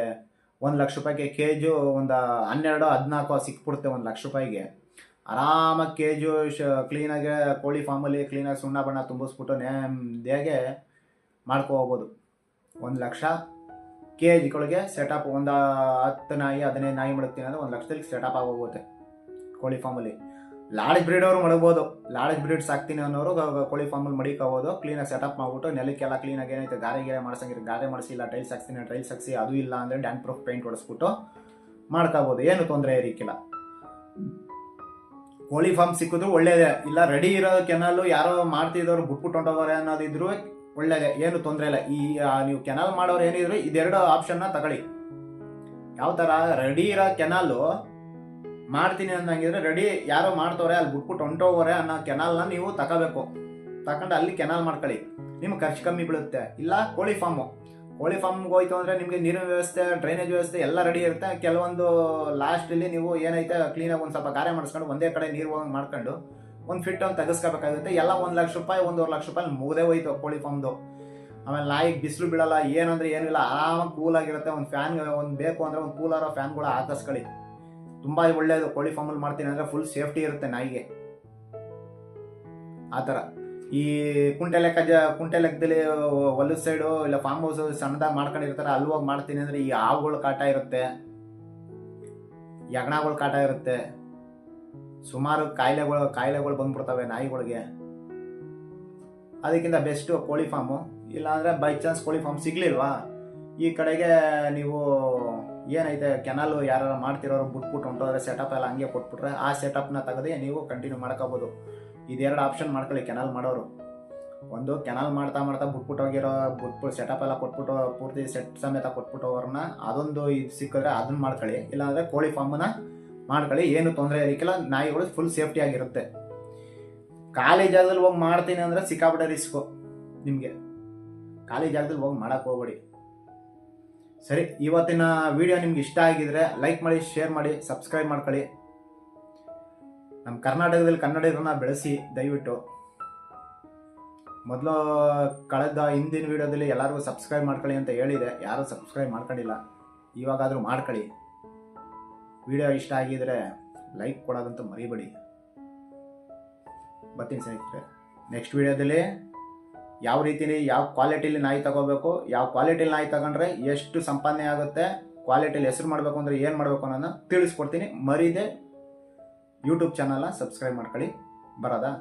1 ಲಕ್ಷ ರೂಪಾಯಿಗೆ ಕೇಜು ಒಂದು 12-14 ಸಿಕ್ಬಿಡುತ್ತೆ. 1 ಲಕ್ಷ ರೂಪಾಯಿಗೆ ಆರಾಮಾಗಿ ಕೇಜು ಕ್ಲೀನಾಗಿ ಕೋಳಿ ಫಾರ್ಮಲ್ಲಿ ಕ್ಲೀನಾಗಿ ಸುಣ್ಣ ಬಣ್ಣ ತುಂಬಿಸ್ಬಿಟ್ಟು ನೇಮ್ದಿಯಾಗೆ ಹೋಗ್ಬೋದು. 1 ಲಕ್ಷ ಕೇಜ್ಗಳಿಗೆ ಸೆಟಪ್. ಒಂದು 10 ನಾಯಿ 15 ನಾಯಿ ಮಡಗ್ತೀನಿ ಅಂದರೆ 1 ಲಕ್ಷದಲ್ಲಿ ಸೆಟಪ್ ಆಗೋಗುತ್ತೆ ಕೋಳಿ ಫಾರ್ಮಲ್ಲಿ. ಲಾರ್ಜ್ ಬ್ರೀಡವರು ಮಡಗ್ಬೋದು. ಲಾರ್ಜ್ ಬ್ರೀಡ್ ಸಾಕ್ತೀನಿ ಅನ್ನೋರು ಕೋಳಿ ಫಾರ್ಮಲ್ಲಿ ಮಡಿಕೋಬೋದು. ಕ್ಲೀನಾಗಿ ಸೆಟಪ್ ಮಾಡಿಬಿಟ್ಟು ನೆಲಕ್ಕೆಲ್ಲ ಕ್ಲೀನಾಗಿ ಏನೈತೆ ಗಾರೆ ಮಾಡ್ಸಂಗಿದ್ರೆ ಗಾರೆ ಮಾಡಿಸಿಲ್ಲ, ಟೈಲ್ಸ್ ಹಾಕ್ತೀನಿ ಟೈಲ್ಸ್ ಹಾಕ್ಸಿ, ಅದು ಇಲ್ಲ ಅಂದರೆ ಡ್ಯಾನ್ ಪ್ರೂಫ್ ಪೇಂಟ್ ಹೊಡಿಸ್ಬಿಟ್ಟು ಮಾಡ್ಕೋಬೋದು. ಏನು ತೊಂದರೆ ಇರಕ್ಕಿಲ್ಲ. ಕೋಳಿ ಫಾರ್ಮ್ ಸಿಕ್ಕಿದ್ರು ಒಳ್ಳೇದೇ. ಇಲ್ಲ ರೆಡಿ ಇರೋ ಕೆನಾಲು ಯಾರೋ ಮಾಡ್ತಿದ್ದವ್ರು ಬಿಟ್ಬಿಟ್ಟು ಹೊಂಟೋಗೋರೆ ಅನ್ನೋದಿದ್ರು ಒಳ್ಳೇದೇ, ಏನು ತೊಂದರೆ ಇಲ್ಲ. ಈ ನೀವು ಕೆನಾಲ್ ಮಾಡೋರು ಏನಿದ್ರು ಇದೆರಡು ಆಪ್ಷನ್ನ ತಗೊಳ್ಳಿ. ಯಾವ ಥರ ರೆಡಿ ಇರೋ ಕೆನಾಲು ಮಾಡ್ತೀನಿ ಅನ್ನಂಗಿದ್ರೆ ರೆಡಿ ಯಾರೋ ಮಾಡ್ತವ್ರೆ ಅಲ್ಲಿ ಬಿಟ್ಬಿಟ್ಟು ಹೊಂಟೋಗೋರೆ ಅನ್ನೋ ಕೆನಾಲ್ನ ನೀವು ತಗೋಬೇಕು. ತಗೊಂಡು ಅಲ್ಲಿ ಕೆನಾಲ್ ಮಾಡ್ಕೊಳ್ಳಿ, ನಿಮ್ಗೆ ಖರ್ಚು ಕಮ್ಮಿ ಬೀಳುತ್ತೆ. ಇಲ್ಲ ಕೋಳಿ ಫಾರ್ಮ್ಗೆ ಹೋಯ್ತು ಅಂದರೆ ನಿಮಗೆ ನೀರಿನ ವ್ಯವಸ್ಥೆ, ಡ್ರೈನೇಜ್ ವ್ಯವಸ್ಥೆ ಎಲ್ಲ ರೆಡಿ ಇರುತ್ತೆ. ಕೆಲವೊಂದು ಲಾಸ್ಟಲ್ಲಿ ನೀವು ಏನೈತೆ ಕ್ಲೀನಾಗಿ ಒಂದು ಸ್ವಲ್ಪ ಗಾರೆ ಮಾಡಿಸ್ಕೊಂಡು ಒಂದೇ ಕಡೆ ನೀರು ಹೋಗಿ ಮಾಡ್ಕೊಂಡು ಒಂದು ಫಿಟ್ ಒಂದು ತೆಗೆಸ್ಕೋಬೇಕಾಗುತ್ತೆ. ಎಲ್ಲ 1 ಲಕ್ಷ ರೂಪಾಯಿ 1.5 ಲಕ್ಷ ರೂಪಾಯಿ ಮುಗದೆ ಹೋಯ್ತು ಕೋಳಿ ಫಾರ್ಮ್ದು. ಆಮೇಲೆ ನಾಯಿಗೆ ಬಿಸಿಲು ಬೀಳಲ್ಲ, ಏನಂದ್ರೆ ಏನಿಲ್ಲ, ಆರಾಮಾಗಿ ಕೂಲಾಗಿರುತ್ತೆ. ಒಂದು ಫ್ಯಾನ್ ಒಂದು ಬೇಕು ಅಂದರೆ ಒಂದು ಕೂಲರೋ ಫ್ಯಾನ್ಗಳು ಹಾಕಿಸ್ಕೊಳ್ಳಿ. ತುಂಬ ಒಳ್ಳೆಯದು. ಕೋಳಿ ಫಾರ್ಮಲ್ಲಿ ಮಾಡ್ತೀನಿ ಅಂದರೆ ಫುಲ್ ಸೇಫ್ಟಿ ಇರುತ್ತೆ ನಾಯಿಗೆ. ಆ ಥರ ಈ ಕುಂಟೆ ಲೆಕ್ಕದಲ್ಲಿ ಹೊಲದ ಸೈಡು ಇಲ್ಲ ಫಾರ್ಮ್ ಹೌಸ್ ಸಣ್ಣದಾಗಿ ಮಾಡ್ಕೊಂಡಿರ್ತಾರೆ, ಅಲ್ಲಿ ಹೋಗಿ ಮಾಡ್ತೀನಿ ಅಂದರೆ ಈ ಹಾವುಗಳ ಕಾಟ ಇರುತ್ತೆ, ಯಗಣಗಳ ಕಾಟ ಇರುತ್ತೆ, ಸುಮಾರು ಕಾಯಿಲೆಗಳು ಬಂದ್ಬಿಡ್ತವೆ ನಾಯಿಗಳಿಗೆ. ಅದಕ್ಕಿಂತ ಬೆಸ್ಟು ಕೋಳಿ ಫಾರ್ಮು. ಇಲ್ಲಾಂದರೆ ಬೈ ಚಾನ್ಸ್ ಕೋಳಿ ಫಾರ್ಮ್ ಸಿಗ್ಲಿಲ್ವಾ, ಈ ಕಡೆಗೆ ನೀವು ಏನೈತೆ ಕೆನಾಲು ಯಾರು ಮಾಡ್ತಿರೋರು ಬಿಟ್ಬಿಟ್ಟು ಹೊಂಟೋದ್ರೆ ಸೆಟಪ್ ಎಲ್ಲ ಹಂಗೆ ಕೊಟ್ಬಿಟ್ರೆ ಆ ಸೆಟಪ್ನ ತೆಗೆದೇ ನೀವು ಕಂಟಿನ್ಯೂ ಮಾಡ್ಕೋಬೋದು. ಇದೆರಡು ಆಪ್ಷನ್ ಮಾಡ್ಕೊಳ್ಳಿ ಕೆನಾಲ್ ಮಾಡೋರು. ಒಂದು ಕೆನಾಲ್ ಮಾಡ್ತಾ ಬಿಟ್ಬಿಟ್ಟು ಹೋಗಿರೋ ಸೆಟಪ್ ಎಲ್ಲ ಕೊಟ್ಬಿಟ್ಟು ಪೂರ್ತಿ ಸೆಟ್ ಸಮೇತ ಕೊಟ್ಬಿಟ್ಟು ಅವ್ರನ್ನ ಅದೊಂದು ಇದು ಸಿಕ್ಕಿದ್ರೆ ಅದನ್ನ ಮಾಡ್ಕೊಳ್ಳಿ. ಇಲ್ಲಾಂದರೆ ಕೋಳಿ ಫಾರ್ಮನ್ನ ಮಾಡ್ಕೊಳ್ಳಿ, ಏನು ತೊಂದರೆ ಇರಕ್ಕಿಲ್ಲ, ನಾಯಿಗಳು ಫುಲ್ ಸೇಫ್ಟಿ ಆಗಿರುತ್ತೆ. ಖಾಲಿ ಜಾಗದಲ್ಲಿ ಹೋಗಿ ಮಾಡ್ತೀನಿ ಅಂದರೆ ಸಿಕ್ಕಾಬಿಟ್ಟೆ ರಿಸ್ಕು ನಿಮಗೆ. ಖಾಲಿ ಜಾಗದಲ್ಲಿ ಹೋಗಿ ಮಾಡೋಕ್ಕೆ ಹೋಗ್ಬೇಡಿ. ಸರಿ, ಇವತ್ತಿನ ವಿಡಿಯೋ ನಿಮ್ಗೆ ಇಷ್ಟ ಆಗಿದ್ರೆ ಲೈಕ್ ಮಾಡಿ, ಶೇರ್ ಮಾಡಿ, ಸಬ್ಸ್ಕ್ರೈಬ್ ಮಾಡ್ಕೊಳ್ಳಿ. ನಮ್ಮ ಕರ್ನಾಟಕದಲ್ಲಿ ಕನ್ನಡಿಗರನ್ನ ಬೆಳೆಸಿ ದಯವಿಟ್ಟು. ಮೊದಲು ಕಳೆದ ಹಿಂದಿನ ವಿಡಿಯೋದಲ್ಲಿ ಎಲ್ಲರಿಗೂ ಸಬ್ಸ್ಕ್ರೈಬ್ ಮಾಡ್ಕೊಳ್ಳಿ ಅಂತ ಹೇಳಿದೆ, ಯಾರೂ ಸಬ್ಸ್ಕ್ರೈಬ್ ಮಾಡ್ಕೊಂಡಿಲ್ಲ. ಇವಾಗಾದರೂ ಮಾಡ್ಕೊಳ್ಳಿ. ವಿಡಿಯೋ ಇಷ್ಟ ಆಗಿದ್ರೆ ಲೈಕ್ ಕೊಡೋದಂತೂ ಮರಿಬೇಡಿ. ಬರ್ತೀನಿ ಸ್ನೇಹಿತರೆ, ನೆಕ್ಸ್ಟ್ ವಿಡಿಯೋದಲ್ಲಿ ಯಾವ ರೀತಿಲಿ ಯಾವ ಕ್ವಾಲಿಟಿಲಿ ನಾಯಿ ತಗೋಬೇಕು, ಯಾವ ಕ್ವಾಲಿಟಿಲಿ ನಾಯಿ ತಗೊಂಡ್ರೆ ಎಷ್ಟು ಸಂಪಾದನೆ ಆಗುತ್ತೆ, ಕ್ವಾಲಿಟಿಲಿ ಹೆಸರು ಮಾಡಬೇಕು ಅಂದರೆ ಏನು ಮಾಡಬೇಕು ಅನ್ನೋದನ್ನ ತಿಳಿಸ್ಕೊಡ್ತೀನಿ. ಮರೀದೆ ಯೂಟ್ಯೂಬ್ ಚಾನಲ್ನ ಸಬ್ಸ್ಕ್ರೈಬ್ ಮಾಡ್ಕೊಳ್ಳಿ. ಬರೋದಾ?